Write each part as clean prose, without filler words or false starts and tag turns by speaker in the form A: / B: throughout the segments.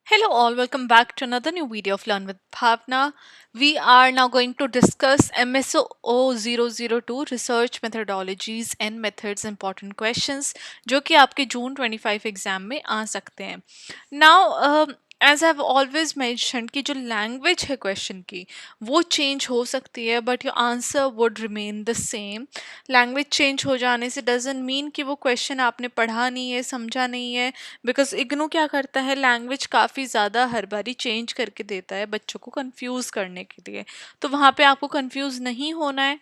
A: Hello all, welcome back to another new video of Learn with Bhavna. We are now going to discuss MSO 002 Research Methodologies and Methods Important Questions जो कि आपके जून 25 exam में आ सकते हैं. Now, as I've always mentioned कि जो language है question की वो चेंज हो सकती है but your answer would remain the same. Language change हो जाने से डजंट मीन कि वो क्वेश्चन आपने पढ़ा नहीं है, समझा नहीं है, बिकॉज इग्नू क्या करता है, लैंग्वेज काफ़ी ज़्यादा हर बारी चेंज करके देता है बच्चों को कंफ्यूज करने के लिए. तो वहाँ पे आपको कंफ्यूज नहीं होना है.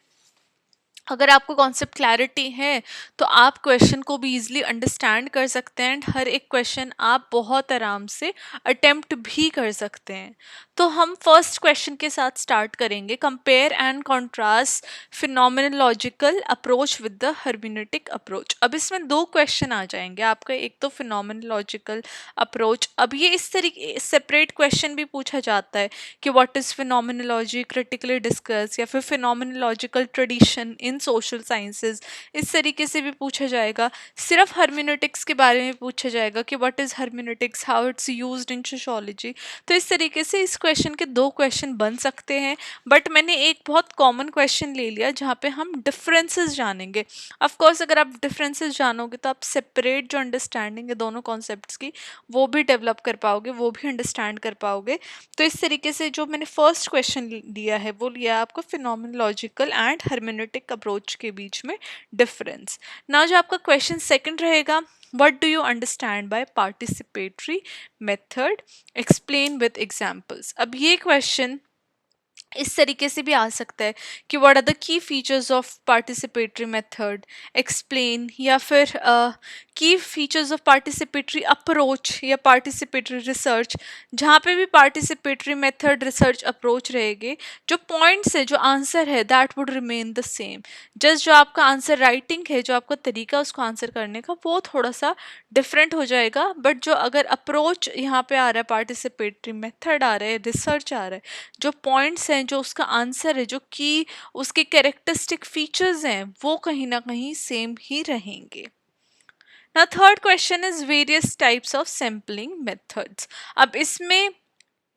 A: अगर आपको कॉन्सेप्ट क्लैरिटी है तो आप क्वेश्चन को भी इजीली अंडरस्टैंड कर सकते हैं एंड हर एक क्वेश्चन आप बहुत आराम से अटेम्प्ट भी कर सकते हैं. तो हम फर्स्ट क्वेश्चन के साथ स्टार्ट करेंगे. Compare and contrast phenomenological approach with the hermeneutic approach. अब इसमें दो क्वेश्चन आ जाएंगे आपका. एक तो फिनोमिनोलॉजिकल अप्रोच. अब ये इस तरीके सेपरेट क्वेश्चन भी पूछा जाता है कि what is phenomenology critically discuss या फिर phenomenological tradition in social sciences. इस तरीके से भी पूछा जाएगा. सिर्फ हर्मेनेटिक्स के बारे में पूछा जाएगा कि what is hermeneutics, how it's used in sociology. तो इस तरीके से इस क्वेश्चन के दो क्वेश्चन बन सकते हैं. बट मैंने एक बहुत कॉमन क्वेश्चन ले लिया जहाँ पे हम डिफरेंसेस जानेंगे. ऑफ कोर्स अगर आप डिफरेंसेस जानोगे तो आप सेपरेट जो अंडरस्टैंडिंग है दोनों कॉन्सेप्ट्स की वो भी डेवलप कर पाओगे, वो भी अंडरस्टैंड कर पाओगे. तो इस तरीके से जो मैंने फर्स्ट क्वेश्चन दिया है वो लिया आपको फिनोमिनोलॉजिकल एंड हर्मेनेटिक अप्रोच के बीच में डिफरेंस. ना जो आपका क्वेश्चन सेकंड रहेगा, what do you understand by participatory method, explain with examples. अब ये क्वेश्चन इस तरीके से भी आ सकता है कि what are the key features of participatory method, explain, या फिर key features of participatory approach या पार्टिसिपेटरी रिसर्च. जहाँ पे भी पार्टिसिपेटरी मेथड रिसर्च अप्रोच रहेगी, जो पॉइंट्स है, जो आंसर है, that would remain the same. Just जो आपका आंसर राइटिंग है, जो आपका तरीका उसको आंसर करने का, वो थोड़ा सा डिफरेंट हो जाएगा. बट जो अगर अप्रोच यहाँ पे आ रहा है, पार्टिसिपेटरी मेथड आ रहा है, रिसर्च आ रहा है, जो पॉइंट्स हैं, जो उसका आंसर है, जो की उसके कैरेक्टरिस्टिक फीचर्स हैं, वो कहीं ना कहीं सेम ही रहेंगे. Now third question is various types of sampling methods. अब इसमें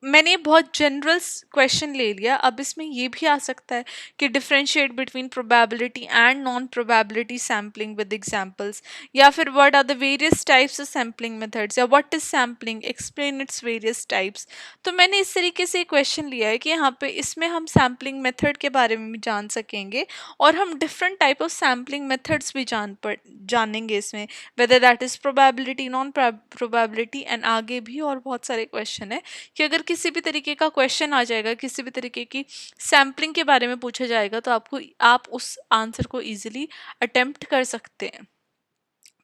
A: मैंने बहुत जनरल क्वेश्चन ले लिया. अब इसमें ये भी आ सकता है कि differentiate between probability and non probability sampling with examples, या फिर what are the various types of sampling methods, या what is sampling, explain its various types. तो मैंने इस तरीके से क्वेश्चन लिया है कि यहाँ पे इसमें हम सैम्पलिंग मेथड के बारे में भी जान सकेंगे और हम different type of sampling methods भी जानेंगे इसमें, whether that is probability, non probability, and आगे भी और बहुत सारे क्वेश्चन है कि अगर किसी भी तरीके का क्वेश्चन आ जाएगा, किसी भी तरीके की सैम्पलिंग के बारे में पूछा जाएगा, तो आप उस आंसर को इजीली अटेम्प्ट कर सकते हैं.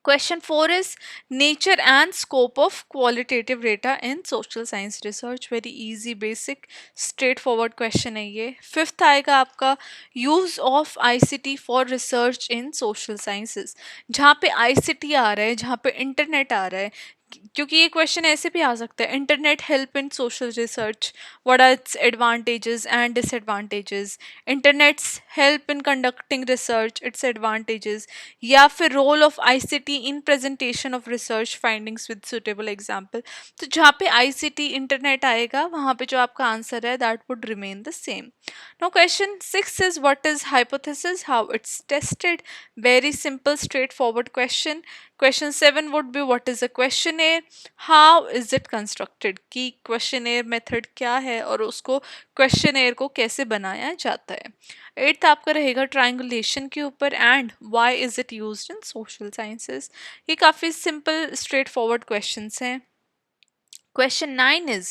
A: Question 4 is nature and scope of qualitative data in social science research. Very easy, basic, straightforward question है ये. Fifth आएगा आपका use of ICT for research in social sciences. जहाँ पे ICT आ रहा है, जहाँ पे इंटरनेट आ रहा है, क्योंकि ये क्वेश्चन ऐसे भी आ सकता है. Internet help in social research, what are its advantages and disadvantages. Internets help in conducting research, its advantages. या फिर role of ICT in presentation of research findings with suitable example. तो जहाँ पे आईसीटी इंटरनेट आएगा वहाँ पे जो आपका आंसर है that would remain the same. Now question 6 is what is hypothesis, how it's tested. Very simple straight forward question. Question 7 would be what is a questionnaire, how is it constructed, कि questionnaire method क्या है और उसको questionnaire को कैसे बनाया जाता है. 8th आपका रहेगा triangulation के ऊपर and why is it used in social sciences. ये काफ़ी simple straight forward questions हैं. Question 9 is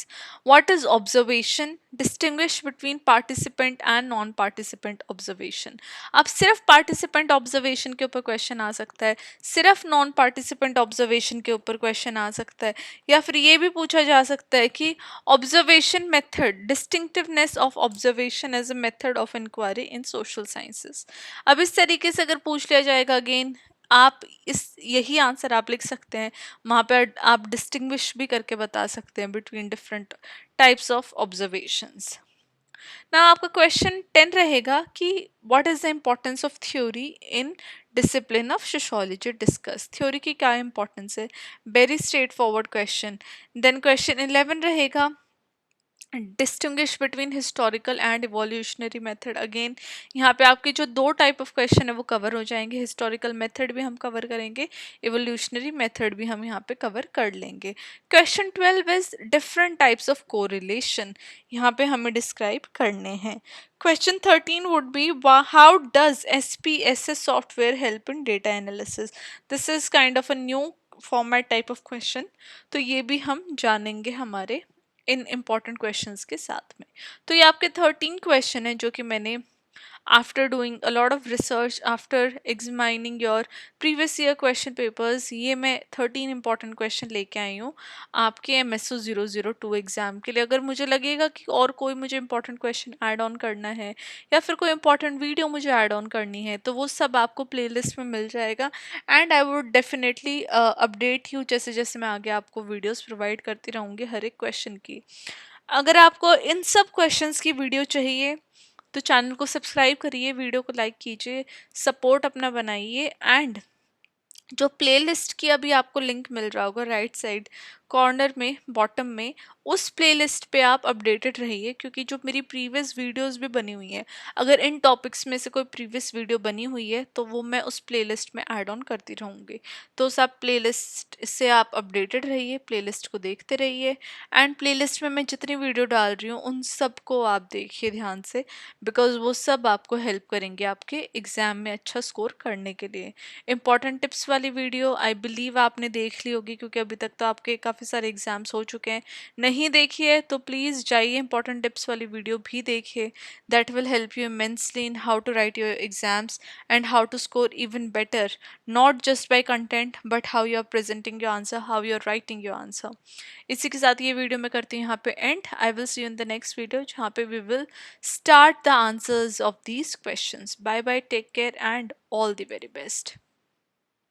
A: what is observation? Distinguish between participant and non-participant observation. अब सिर्फ participant observation के ऊपर question आ सकता है, सिर्फ non-participant observation के ऊपर question आ सकता है, या फिर ये भी पूछा जा सकता है कि observation method, distinctiveness of observation as a method of inquiry in social sciences. अब इस तरीके से अगर पूछ लिया जाएगा अगेन, आप इस यही आंसर आप लिख सकते हैं. वहाँ पे आप डिस्टिंग्विश भी करके बता सकते हैं between different types of observations. ना आपका क्वेश्चन 10 रहेगा कि what is the importance of theory in discipline of sociology discuss. थ्योरी की क्या इंपॉर्टेंस है, very straight forward question. Then question 11 रहेगा distinguish between historical and evolutionary method. Again यहाँ पे आपके जो दो टाइप ऑफ क्वेश्चन है वो कवर हो जाएंगे, हिस्टोरिकल मेथड भी हम कवर करेंगे, इवोल्यूशनरी मेथड भी हम यहाँ पे कवर कर लेंगे। Question 12 is different types of correlation, यहाँ पे हमें डिस्क्राइब करने हैं। Question 13 would be how does SPSS software help in data analysis. This is kind of a new format type of question, तो ये भी हम जानेंगे हमारे इन इम्पॉर्टेंट क्वेश्चंस के साथ में। तो ये आपके 13 क्वेश्चन हैं जो कि मैंने after doing a lot of research, after examining your previous year question papers, ये मैं 13 इंपॉर्टेंट क्वेश्चन लेके आई हूँ आपके MSO 002 एग्ज़ाम के लिए। अगर मुझे लगेगा कि और कोई मुझे इंपॉर्टेंट क्वेश्चन ऐड ऑन करना है या फिर कोई इंपॉर्टेंट वीडियो मुझे ऐड ऑन करनी है तो वो सब आपको प्लेलिस्ट में मिल जाएगा, and I would definitely update you जैसे जैसे मैं आगे आपको वीडियोस प्रोवाइड करती रहूँगी हर एक क्वेश्चन की। अगर आपको इन सब क्वेश्चंस की वीडियो चाहिए तो चैनल को सब्सक्राइब करिए, वीडियो को लाइक कीजिए, सपोर्ट अपना बनाइए, एंड जो प्लेलिस्ट की अभी आपको लिंक मिल रहा होगा राइट साइड कॉर्नर में बॉटम में, उस प्लेलिस्ट पे आप अपडेटेड रहिए, क्योंकि जो मेरी प्रीवियस वीडियोस भी बनी हुई हैं, अगर इन टॉपिक्स में से कोई प्रीवियस वीडियो बनी हुई है तो वो मैं उस प्लेलिस्ट में ऐड ऑन करती रहूँगी। तो उस आप प्लेलिस्ट से आप अपडेटेड रहिए, प्लेलिस्ट को देखते रहिए, एंड प्लेलिस्ट में मैं जितनी वीडियो डाल रही हूँ उन सबको आप देखिए ध्यान से, बिकॉज वो सब आपको हेल्प करेंगे आपके एग्ज़ाम में अच्छा स्कोर करने के लिए। इंपॉर्टेंट टिप्स वाली वीडियो आई बिलीव आपने देख ली होगी, क्योंकि अभी तक तो आपके काफ़ी सारे एग्जाम्स हो चुके हैं। नहीं देखी है तो प्लीज़ जाइए इंपॉर्टेंट टिप्स वाली वीडियो भी देखिए, that will help you immensely in how to write your exams and how to score even better, not just by content but how you are presenting your answer, how you are writing your answer. इसी के साथ ये video मैं करती हूँ यहाँ पे end. I will see you in the next video जहाँ पे we will start the answers of these questions. Bye bye, take care, and all the very best.